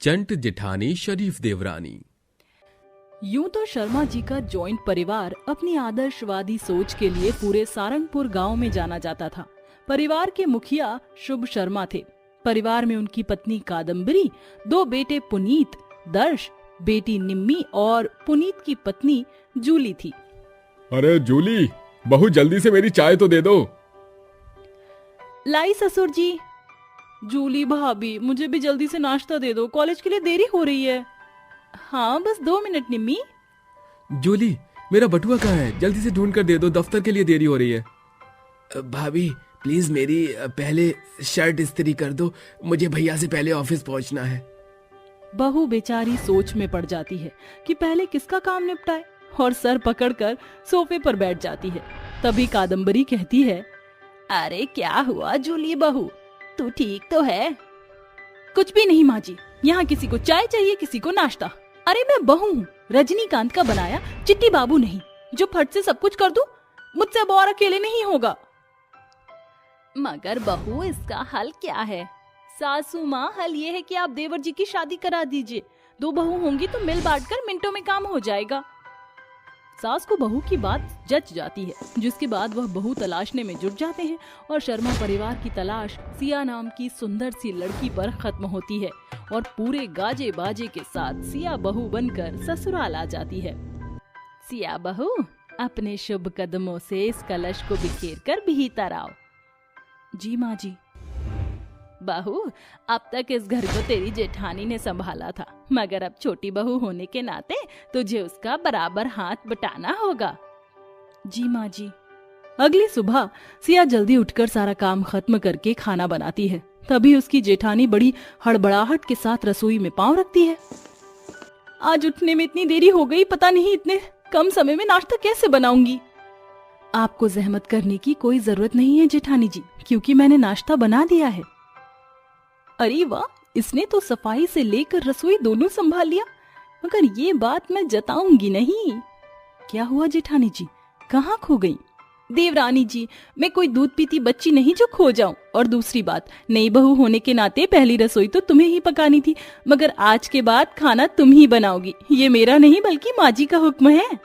चंट जेठानी शरीफ देवरानी। यूं तो शर्मा जी का जॉइंट परिवार अपनी आदर्शवादी सोच के लिए पूरे सारंगपुर गांव में जाना जाता था। परिवार के मुखिया शुभ शर्मा थे। परिवार में उनकी पत्नी कादम्बरी, 2 बेटे पुनीत, दर्श, बेटी निम्मी और पुनीत की पत्नी जूली थी। अरे जूली, बहू जल्दी से मेरी चाय तो दे दो। लाई ससुर जी। जूली भाभी, मुझे भी जल्दी से नाश्ता दे दो, कॉलेज के लिए देरी हो रही है। हाँ, बस 2 मिनट निम्मी। जूली, मेरा बटुआ कहाँ है? जल्दी से ढूंढ कर दे दो, दफ्तर के लिए देरी हो रही है। भाभी प्लीज मेरी पहले शर्ट इस्त्री कर दो, मुझे भैया से पहले ऑफिस पहुंचना है। बहू बेचारी सोच में पड़ जाती है कि पहले किसका काम निपटाए और सर पकड़कर सोफे पर बैठ जाती है। तभी कादम्बरी कहती है, अरे क्या हुआ जूली बहू, तू ठीक तो है? कुछ भी नहीं माँ जी, यहाँ किसी को चाय चाहिए, किसी को नाश्ता। अरे मैं बहू हूँ, रजनीकांत का बनाया चिट्टी बाबू नहीं, जो फट से सब कुछ कर दूं। मुझसे अब और अकेले नहीं होगा। मगर बहू, इसका हल क्या है? सासू माँ, हल ये है कि आप देवर जी की शादी करा दीजिए। 2 बहू होंगी तो मिल बांटकर मिनटों में काम हो जाएगा। सास को बहू की बात जच जाती है, जिसके बाद वह बहू तलाशने में जुट जाते हैं और शर्मा परिवार की तलाश सिया नाम की सुंदर सी लड़की पर खत्म होती है और पूरे गाजे बाजे के साथ सिया बहू बनकर ससुराल आ जाती है। सिया बहू, अपने शुभ कदमों से इस कलश को बिखेर कर भीतर आओ। जी माँ जी। बहू, अब तक इस घर को तेरी जेठानी ने संभाला था, मगर अब छोटी बहू होने के नाते तुझे उसका बराबर हाथ बटाना होगा। जी माँ जी। अगली सुबह सिया जल्दी उठकर सारा काम खत्म करके खाना बनाती है। तभी उसकी जेठानी बड़ी हड़बड़ाहट के साथ रसोई में पांव रखती है। आज उठने में इतनी देरी हो गई, पता नहीं इतने कम समय में नाश्ता कैसे बनाऊंगी। आपको जहमत करने की कोई जरूरत नहीं है जेठानी जी, क्योंकि मैंने नाश्ता बना दिया है। अरे वाह, इसने तो सफाई से लेकर रसोई दोनों संभाल लिया, मगर ये बात मैं जताऊंगी नहीं। क्या हुआ जेठानी जी, कहाँ खो गई? देवरानी जी, मैं कोई दूध पीती बच्ची नहीं जो खो जाऊं। और दूसरी बात, नई बहू होने के नाते पहली रसोई तो तुम्हें ही पकानी थी, मगर आज के बाद खाना तुम ही बनाओगी। ये मेरा नहीं बल्कि माँ जी का हुक्म है।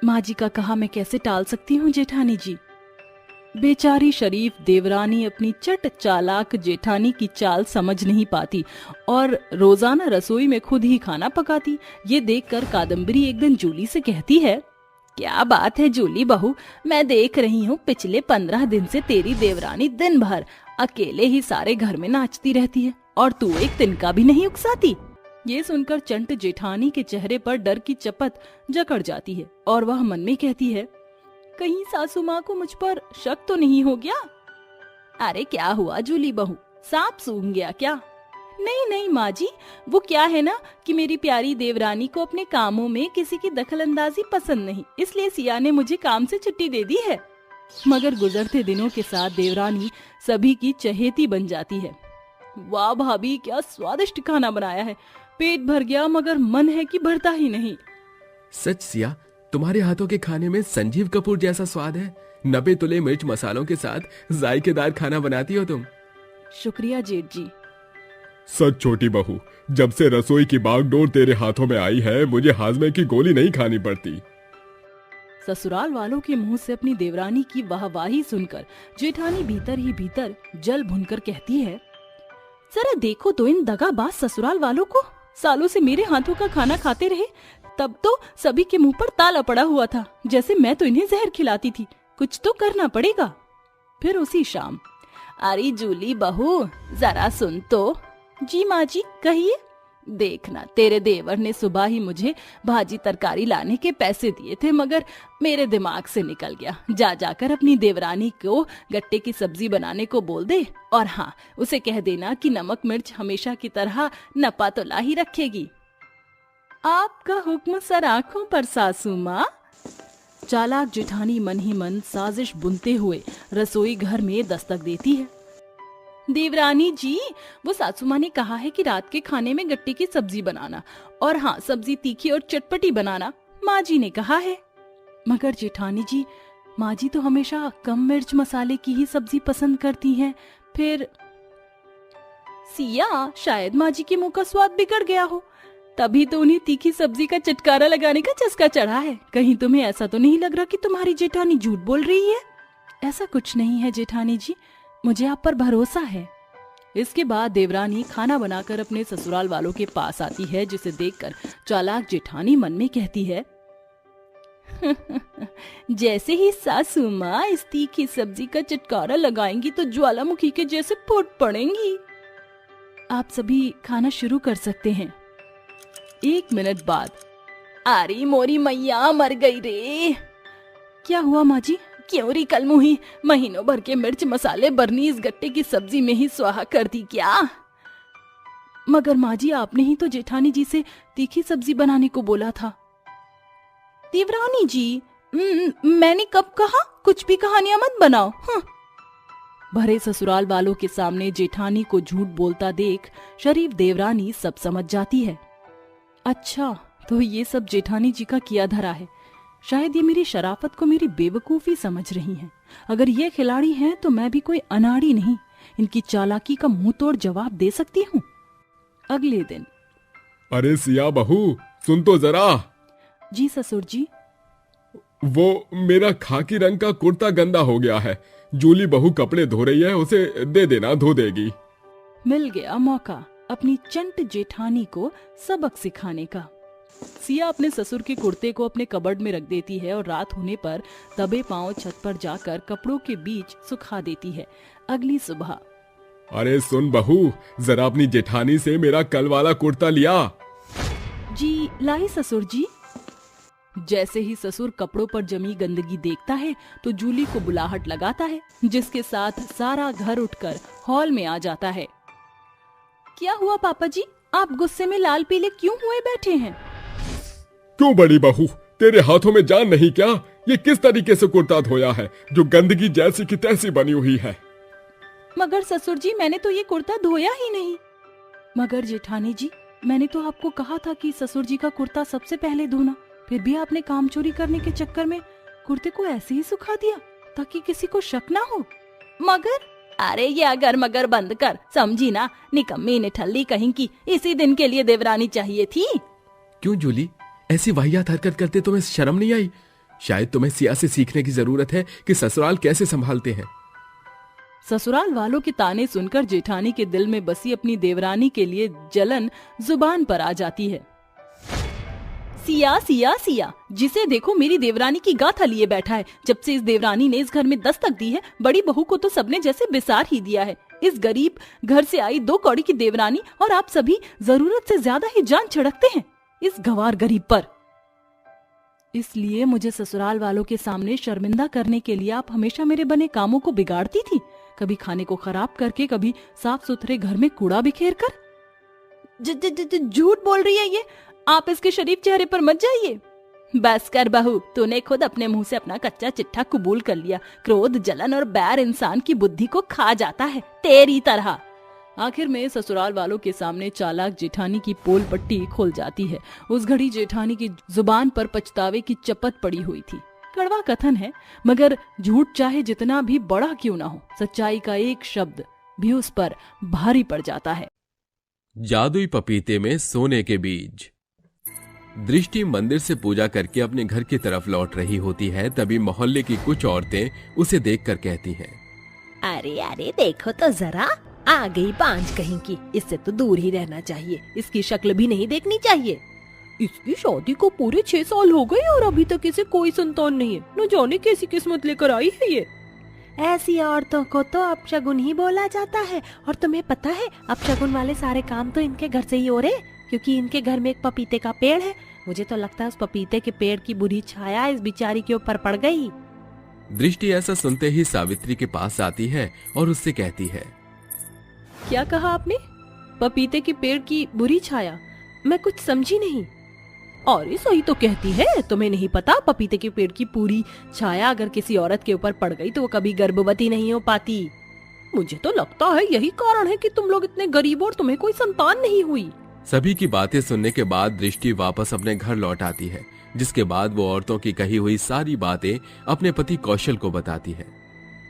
माँ जी का कहा मैं कैसे टाल सकती हूँ जेठानी जी। बेचारी शरीफ देवरानी अपनी चट चालाक जेठानी की चाल समझ नहीं पाती और रोजाना रसोई में खुद ही खाना पकाती। ये देखकर कादम्बरी एक दिन जूली से कहती है, क्या बात है जूली बहू, मैं देख रही हूँ पिछले 15 दिन से तेरी देवरानी दिन भर अकेले ही सारे घर में नाचती रहती है और तू एक तिनका भी नहीं उकसाती। ये सुनकर चंट जेठानी के चेहरे पर डर की चपत जकड़ जाती है और वह मन में कहती है, कहीं सासू माँ को मुझ पर शक तो नहीं हो गया? अरे क्या हुआ जूली बहू, सांप सूंघ गया क्या? नहीं नहीं माँ जी, वो क्या है ना कि मेरी प्यारी देवरानी को अपने कामों में किसी की दखलंदाजी पसंद नहीं, इसलिए सिया ने मुझे काम से छुट्टी दे दी है। मगर गुजरते दिनों के साथ देवरानी सभी की चहेती बन जाती है। वाह भाभी, क्या स्वादिष्ट खाना बनाया है, पेट भर गया मगर मन है कि भरता ही नहीं। सच सिया, तुम्हारे हाथों के खाने में संजीव कपूर जैसा स्वाद है। 90 तुले मिर्च मसालों के साथ जायकेदार खाना बनाती हो तुम। शुक्रिया जेठ जी। सच छोटी बहू, जब से रसोई की बागडोर तेरे हाथों में आई है, मुझे हाजमे की गोली नहीं खानी पड़ती। ससुराल वालों के मुंह से अपनी देवरानी की वाहवाही सुनकर जेठानी भीतर ही भीतर जल भुनकर कहती है, जरा देखो तो इन दगाबाज ससुराल वालों को, सालों से मेरे हाथों का खाना खाते रहे, तब तो सभी के मुंह पर ताला पड़ा हुआ था, जैसे मैं तो इन्हें जहर खिलाती थी। कुछ तो करना पड़ेगा। फिर उसी शाम, अरे जूली बहू जरा सुन तो। जी माँ जी, कहिए। देखना, तेरे देवर ने सुबह ही मुझे भाजी तरकारी लाने के पैसे दिए थे, मगर मेरे दिमाग से निकल गया। जाकर अपनी देवरानी को गट्टे की सब्जी बनाने को बोल दे, और हाँ, उसे कह देना कि नमक मिर्च हमेशा की तरह नपा तो ला ही रखेगी। आपका हुक्म सर आंखों पर सासू माँ। चालाक जेठानी मन ही मन साजिश बुनते हुए रसोई घर में दस्तक देती है। देवरानी जी, वो सासू माँ ने कहा है कि रात के खाने में गट्टे की सब्जी बनाना, और हाँ, सब्जी तीखी और चटपटी बनाना माँ जी ने कहा है। मगर जेठानी जी, माँ जी तो हमेशा कम मिर्च मसाले की ही सब्जी पसंद करती हैं। फिर सिया, शायद माँ जी के मुंह का स्वाद बिगड़ गया हो, तभी तो उन्हें तीखी सब्जी का चटकारा लगाने का चस्का चढ़ा है। कहीं तुम्हें ऐसा तो नहीं लग रहा कि तुम्हारी जेठानी झूठ बोल रही है? ऐसा कुछ नहीं है जेठानी जी, मुझे आप पर भरोसा है। इसके बाद देवरानी खाना बनाकर अपने ससुराल वालों के पास आती है, जिसे देखकर चालाक जेठानी मन में कहती है, जैसे ही सासू माँ इस तीखी सब्जी का चटकारा लगाएंगी तो ज्वालामुखी के जैसे फूट पड़ेंगी। आप सभी खाना शुरू कर सकते हैं। 1 मिनट बाद, अरे मोरी मैया मर गई रे। क्या हुआ माँ जी? क्यों री कलमुही, महीनों भर के मिर्च मसाले बरनी इस गट्टे की सब्जी में ही स्वाहा कर दी क्या? मगर माँ जी, आपने ही तो जेठानी जी से तीखी सब्जी बनाने को बोला था। देवरानी जी, मैंने कब कहा? कुछ भी कहानियां मत बनाओ। भरे ससुराल वालों के सामने जेठानी को झूठ बोलता देख शरीफ देवरानी सब समझ जाती है। अच्छा, तो ये सब जेठानी जी का किया धरा है। शायद ये मेरी शराफत को मेरी बेवकूफी समझ रही हैं। अगर ये खिलाड़ी हैं तो मैं भी कोई अनाड़ी नहीं, इनकी चालाकी का मुंह तोड़ जवाब दे सकती हूँ। अगले दिन, अरे सिया बहू, सुन तो जरा। जी ससुर जी। वो मेरा खाकी रंग का कुर्ता गंदा हो गया है, जूली बहू कपड़े धो रही है, उसे दे देना, धो देगी। मिल गया मौका अपनी चंट जेठानी को सबक सिखाने का। सिया अपने ससुर के कुर्ते को अपने कबर्ड में रख देती है और रात होने पर दबे पांव छत पर जाकर कपड़ों के बीच सुखा देती है। अगली सुबह, अरे सुन बहू, जरा अपनी जेठानी से मेरा कल वाला कुर्ता लिया। जी लाई ससुर जी। जैसे ही ससुर कपड़ों पर जमी गंदगी देखता है तो जूली को बुलाहट लगाता है, जिसके साथ सारा घर उठकर हॉल में आ जाता है। क्या हुआ पापा जी, आप गुस्से में लाल पीले क्यों हुए बैठे हैं? क्यों बड़ी बहू, तेरे हाथों में जान नहीं क्या? ये किस तरीके से कुर्ता धोया है जो गंदगी जैसी की तैसी बनी हुई है? मगर ससुर जी, मैंने तो ये कुर्ता धोया ही नहीं। मगर जेठानी जी, मैंने तो आपको कहा था कि ससुर जी का कुर्ता सबसे पहले धोना, फिर भी आपने काम चोरी करने के चक्कर में कुर्ते को ऐसे ही सुखा दिया ताकि किसी को शक ना हो। मगर, अरे ये अगर मगर बंद कर, समझी ना, निकम्मी निठल्ली कहीं की, इसी दिन के लिए देवरानी चाहिए थी। क्यों जूली, ऐसी वाहियात हरकत करते तुम्हें शर्म नहीं आई? शायद तुम्हें सिया से सीखने की जरूरत है कि ससुराल कैसे संभालते हैं। ससुराल वालों के ताने सुनकर जेठानी के दिल में बसी अपनी देवरानी के लिए जलन जुबान पर आ जाती है। सिया सिया सिया, जिसे देखो मेरी देवरानी की गाथा लिए बैठा है। जब से इस देवरानी ने इस घर में दस्तक दी है, बड़ी बहू को तो सबने जैसे बिसार ही दिया है। इस गरीब घर से आई 2 कौड़ी की देवरानी और आप सभी जरूरत से ज्यादा ही जान छिड़कते हैं इस गंवार गरीब पर। इसलिए मुझे ससुराल वालों के सामने शर्मिंदा करने के लिए आप हमेशा मेरे बने कामों को बिगाड़ती थी, कभी खाने को खराब करके, कभी साफ सुथरे घर में कूड़ा बिखेर कर। झूठ बोल रही है ये, आप इसके शरीफ चेहरे पर मत जाइए। बस कर बहू, तूने खुद अपने मुंह से अपना कच्चा चिट्ठा कबूल कर लिया। क्रोध, जलन और बैर इंसान की बुद्धि को खा जाता है, तेरी तरह। आखिर में ससुराल वालों के सामने चालाक जेठानी की पोल पट्टी खोल जाती है। उस घड़ी जेठानी की जुबान पर पछतावे की चपत पड़ी हुई थी। कड़वा कथन है, मगर झूठ चाहे जितना भी बड़ा क्यों ना हो, सच्चाई का एक शब्द भी उस पर भारी पड़ जाता है। जादुई पपीते में सोने के बीज। दृष्टि मंदिर से पूजा करके अपने घर की तरफ लौट रही होती है, तभी मोहल्ले की कुछ औरतें उसे देखकर कहती हैं, अरे अरे देखो तो जरा, आ गई पांच कहीं की, इससे तो दूर ही रहना चाहिए, इसकी शक्ल भी नहीं देखनी चाहिए। इसकी शादी को पूरे 6 साल हो गए और अभी तक इसे कोई संतान नहीं है। न जाने कैसी किस्मत लेकर आई है ये। ऐसी औरतों को तो अपशगुन ही बोला जाता है। और तुम्हें पता है, अपशगुन वाले सारे काम तो इनके घर से ही हो रहे, क्योंकि इनके घर में एक पपीते का पेड़ है। मुझे तो लगता है उस पपीते के पेड़ की बुरी छाया इस बेचारी के ऊपर पड़ गई। दृष्टि ऐसा सुनते ही सावित्री के पास आती है और उससे कहती है, क्या कहा आपने? पपीते के पेड़ की बुरी छाया? मैं कुछ समझी नहीं। और सही तो कहती है, तुम्हें नहीं पता पपीते के पेड़ की पूरी छाया अगर किसी औरत के ऊपर पड़ गई तो वो कभी गर्भवती नहीं हो पाती। मुझे तो लगता है यही कारण है कि तुम लोग इतने गरीब और तुम्हें कोई संतान नहीं हुई। सभी की बातें सुनने के बाद दृष्टि वापस अपने घर लौट आती है, जिसके बाद वो औरतों की कही हुई सारी बातें अपने पति कौशल को बताती है।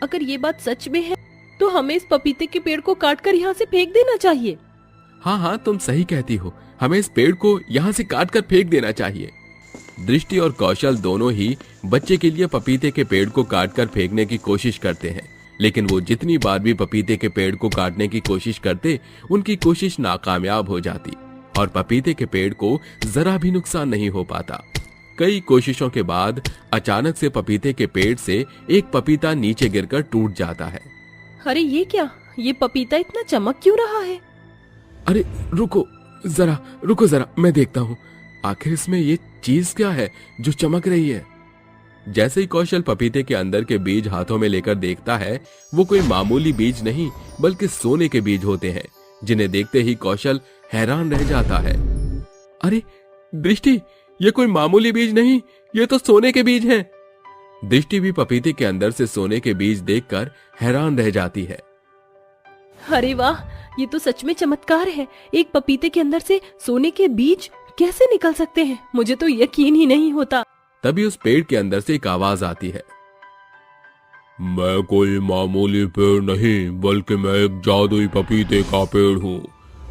अगर ये बात सच में है तो हमें इस पपीते के पेड़ को काटकर यहाँ से फेंक देना चाहिए। हाँ हाँ, तुम सही कहती हो, हमें इस पेड़ को यहाँ से काट कर फेंक देना चाहिए। दृष्टि और कौशल दोनों ही बच्चे के लिए पपीते के पेड़ को काटकर फेंकने की कोशिश करते हैं, लेकिन वो जितनी बार भी पपीते के पेड़ को काटने की कोशिश करते, उनकी कोशिश नाकामयाब हो जाती और पपीते के पेड़ को जरा भी नुकसान नहीं हो पाता। कई कोशिशों के बाद अचानक से पपीते के पेड़ से एक पपीता नीचे गिरकर टूट जाता है। अरे ये क्या, ये पपीता इतना चमक क्यों रहा है? अरे रुको जरा, मैं देखता हूँ आखिर इसमें ये चीज क्या है जो चमक रही है। जैसे ही कौशल पपीते के अंदर के बीज हाथों में लेकर देखता है, वो कोई मामूली बीज नहीं बल्कि सोने के बीज होते हैं, जिन्हें देखते ही कौशल हैरान रह जाता है। अरे दृष्टि, ये कोई मामूली बीज नहीं, ये तो सोने के बीज हैं। दृष्टि भी पपीते के अंदर से सोने के बीज देखकर हैरान रह जाती है। अरे वाह, ये तो सच में चमत्कार है। एक पपीते के अंदर से सोने के बीज कैसे निकल सकते हैं? मुझे तो यकीन ही नहीं होता। तभी उस पेड़ के अंदर से एक आवाज आती है। मैं कोई मामूली पेड़ नहीं बल्कि मैं एक जादुई पपीते का पेड़ हूँ।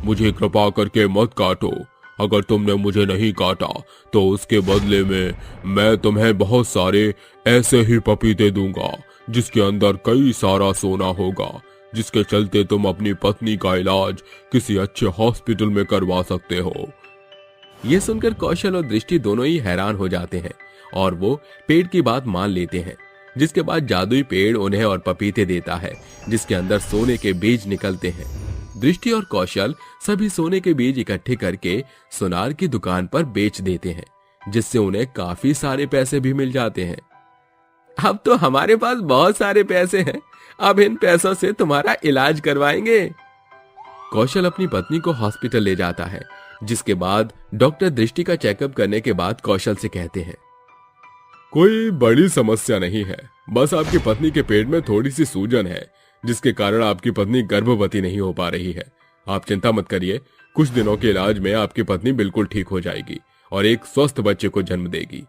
मुझे कृपा करके मत काटो। अगर तुमने मुझे नहीं काटा तो उसके बदले में मैं तुम्हें बहुत सारे ऐसे ही पपीते दूंगा जिसके अंदर कई सारा सोना होगा, जिसके चलते तुम अपनी पत्नी का इलाज किसी अच्छे हॉस्पिटल में करवा सकते हो। ये सुनकर कौशल और दृष्टि दोनों ही हैरान हो जाते हैं और वो पेड़ की बात मान लेते हैं, जिसके बाद जादुई पेड़ उन्हें और पपीते देता है जिसके अंदर सोने के बीज निकलते हैं। दृष्टि और कौशल सभी सोने के बीज इकट्ठे करके सुनार की दुकान पर बेच देते हैं, जिससे उन्हें काफी सारे पैसे भी मिल जाते हैं। अब तो हमारे पास बहुत सारे पैसे हैं, अब इन पैसों से तुम्हारा इलाज करवाएंगे। कौशल अपनी पत्नी को हॉस्पिटल ले जाता है, जिसके बाद डॉक्टर दृष्टि का चेकअप करने के बाद कौशल से कहते हैं, कोई बड़ी समस्या नहीं है, बस आपकी पत्नी के पेट में थोड़ी सी सूजन है, जिसके कारण आपकी पत्नी गर्भवती नहीं हो पा रही है। आप चिंता मत करिए, कुछ दिनों के इलाज में आपकी पत्नी बिल्कुल ठीक हो जाएगी और एक स्वस्थ बच्चे को जन्म देगी।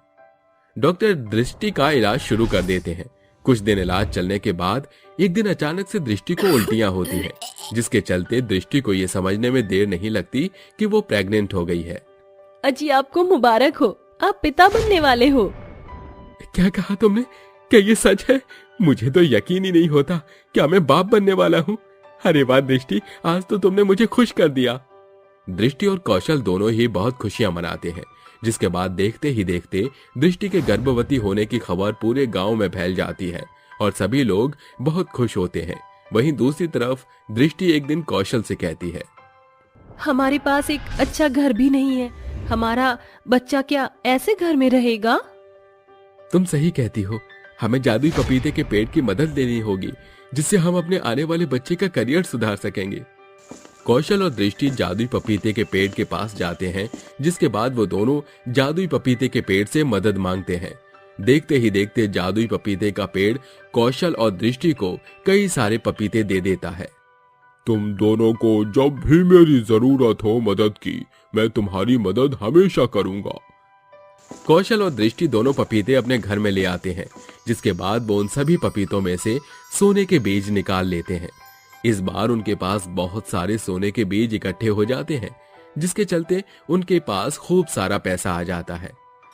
डॉक्टर दृष्टि का इलाज शुरू कर देते हैं। कुछ दिन इलाज चलने के बाद एक दिन अचानक से दृष्टि को उल्टियां होती हैं, जिसके चलते दृष्टि को यह समझने में देर नहीं लगती कि वो प्रेग्नेंट हो गई है। अजी आपको मुबारक हो, आप पिता बनने वाले हो। क्या कहा तुमने? क्या ये सच है? मुझे तो यकीन ही नहीं होता, क्या मैं बाप बनने वाला हूँ? अरे वाह दृष्टि, आज तो तुमने मुझे खुश कर दिया। दृष्टि और कौशल दोनों ही बहुत खुशियां मनाते हैं, जिसके बाद देखते ही देखते दृष्टि के गर्भवती होने की खबर पूरे गांव में फैल जाती है और सभी लोग बहुत खुश होते हैं। वहीं दूसरी तरफ दृष्टि एक दिन कौशल से कहती है, हमारे पास एक अच्छा घर भी नहीं है, हमारा बच्चा क्या ऐसे घर में रहेगा? तुम सही कहती हो, हमें जादुई पपीते के पेड़ की मदद लेनी होगी, जिससे हम अपने आने वाले बच्चे का करियर सुधार सकेंगे। कौशल और दृष्टि जादुई पपीते के पेड़ के पास जाते हैं, जिसके बाद वो दोनों जादुई पपीते के पेड़ से मदद मांगते हैं। देखते ही देखते जादुई पपीते का पेड़ कौशल और दृष्टि को कई सारे पपीते दे देता है। तुम दोनों को जब भी मेरी जरूरत हो मदद की, मैं तुम्हारी मदद हमेशा करूंगा। कौशल और दृष्टि दोनों पपीते अपने घर में ले आते हैं, जिसके बाद वो उन सभी पपीतों में से सोने के बीज निकाल लेते हैं। इस बार उनके पास बहुत सारे सोने के बीज इकट्ठे हो जाते हैं, जिसके चलते उनके पास खूब सारा पैसा आ जाता है।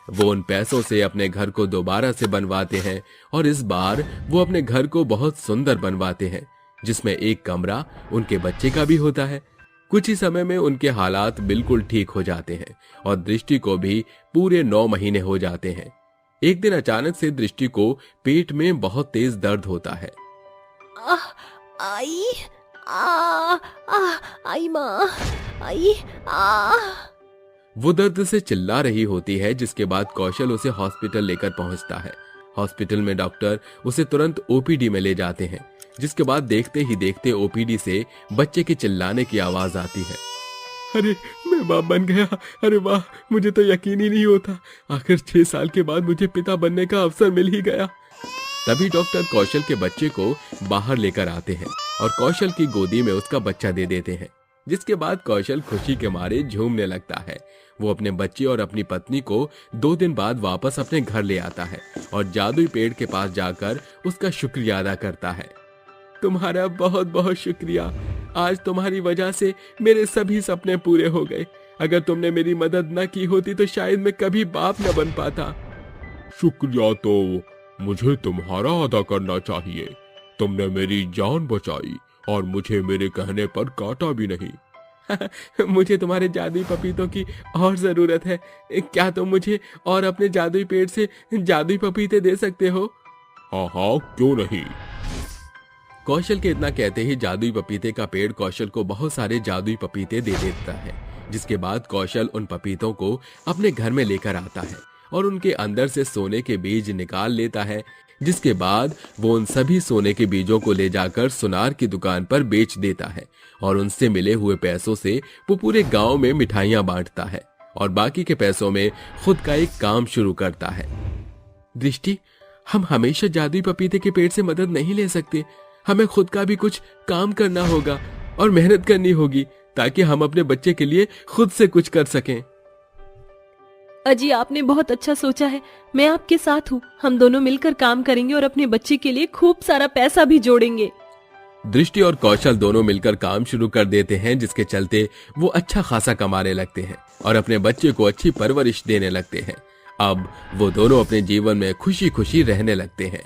वो उन पैसों से अपने घर को दोबारा से बनवाते हैं और इस बार वो अपने घर को बहुत सुंदर बनवाते हैं, जिसमें एक कमरा उनके बच्चे का भी होता है। कुछ ही समय में उनके हालात बिल्कुल ठीक हो जाते हैं और दृष्टि को भी पूरे 9 महीने हो जाते हैं। एक दिन अचानक से दृष्टि को पेट में बहुत तेज दर्द होता है। आई माँ, आई आ। वो दर्द से चिल्ला रही होती है, जिसके बाद कौशल उसे हॉस्पिटल लेकर पहुंचता है। हॉस्पिटल में डॉक्टर उसे तुरंत ओपीडी में ले जाते हैं, जिसके बाद देखते ही देखते ओपीडी से बच्चे के चिल्लाने की आवाज आती है। अरे मैं बाप बन गया, अरे वाह, मुझे तो यकीन ही नहीं होता, आखिर 6 साल के बाद मुझे पिता बनने का अवसर मिल ही गया। तभी डॉक्टर कौशल के बच्चे को बाहर लेकर आते हैं और कौशल की गोदी में उसका बच्चा दे देते हैं, जिसके बाद कौशल खुशी के मारे झूमने लगता है। वो अपने बच्चे और अपनी पत्नी को 2 दिन बाद वापस अपने घर ले आता है और जादुई पेड़ के पास जाकर उसका शुक्रिया अदा करता है। तुम्हारा बहुत बहुत शुक्रिया। आज तुम्हारी वजह से मेरे सभी सपने पूरे हो गए। अगर तुमने मेरी मदद न की होती तो शायद मैं कभी बाप न बन पाता। शुक्रिया तो मुझे तुम्हारा अदा करना चाहिए। तुमने मेरी जान बचाई और मुझे मेरे कहने पर काटा भी नहीं। मुझे तुम्हारे जादुई पपीतों की और जरूरत है। क्या तुम मुझे और अपने जादुई पेड़ से जादुई पपीते दे सकते हो? हाँ हाँ, क्यों नहीं। कौशल के इतना कहते ही जादुई पपीते का पेड़ कौशल को बहुत सारे जादुई पपीते दे देता है, जिसके बाद कौशल उन पपीतों को अपने घर में लेकर आता है और उनके अंदर से सोने के बीज निकाल लेता है, जिसके बाद वो उन सभी सोने के बीजों को ले जाकर सुनार की दुकान पर बेच देता है और उनसे मिले हुए पैसों से वो पूरे गांव में मिठाइयां बांटता है और बाकी के पैसों में खुद का एक काम शुरू करता है। दृष्टि, हम हमेशा जादुई पपीते के पेड़ से मदद नहीं ले सकते। हमें खुद का भी कुछ काम करना होगा और मेहनत करनी होगी ताकि हम अपने बच्चे के लिए खुद से कुछ कर सकें। अजी, आपने बहुत अच्छा सोचा है। मैं आपके साथ हूँ। हम दोनों मिलकर काम करेंगे और अपने बच्चे के लिए खूब सारा पैसा भी जोड़ेंगे। दृष्टि और कौशल दोनों मिलकर काम शुरू कर देते हैं, जिसके चलते वो अच्छा खासा कमाने लगते हैं और अपने बच्चे को अच्छी परवरिश देने लगते हैं। अब वो दोनों अपने जीवन में खुशी खुशी रहने लगते हैं।